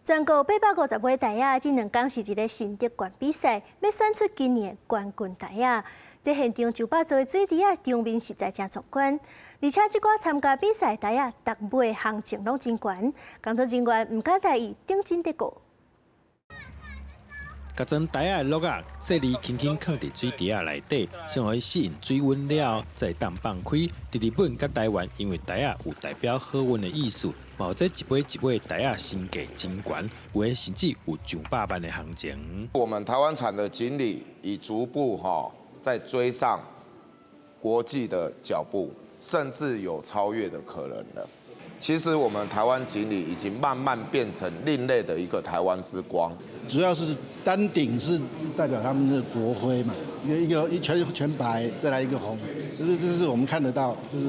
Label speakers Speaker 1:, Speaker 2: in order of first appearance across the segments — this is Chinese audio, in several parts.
Speaker 1: 全国850位台仔，这2天是一个新德冠比赛，要选出今年的冠军台仔。这现场900座的水池啊，场面实在真壮观。而且这寡参加比赛的台仔，逐尾行情拢真悬，工作人员唔敢大意，顶真得过。
Speaker 2: 甲装台仔的落啊，细粒轻轻放伫水池仔内底，先互伊适应水温了，再当放开。伫日本甲台湾，因为台仔有代表好运的意思，或者一尾一尾台仔身价真悬，有的甚至有上百万的行情。
Speaker 3: 我们台湾产的锦鲤已逐步在追上国际的脚步，甚至有超越的可能了。其实我们台湾锦鲤已经慢慢变成另类的一个台湾之光。
Speaker 4: 主要是单顶是代表他们的国徽嘛，一全白，再来一个红，这是我们看得到，就是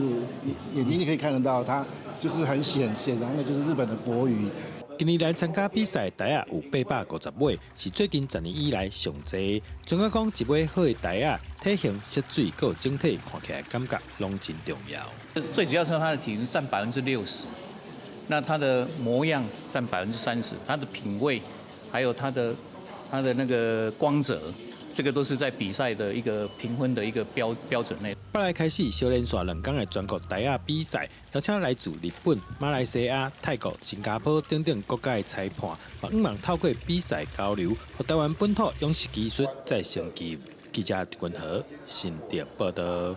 Speaker 4: 眼睛就可以看得到，它就是很显然的就是日本的国语。
Speaker 2: 今年来参加比赛的台仔有850尾，是最近10年以来上济。专家讲，一尾好的台仔，体型、色水，还有整体看起来感觉拢真重要。
Speaker 5: 最主要是它的体型占60%，那它的模样占30%，它的品味，还有它的那个光泽，这个都是在比赛的一个评分的一个标准内。
Speaker 2: 8来开始，小连续2天的全国台仔比赛，邀请来自日本、马来西亚、泰国、新加坡等等国家的裁判，希望透过比赛交流，和台湾本土勇士技术再升级。记者关和新店报道。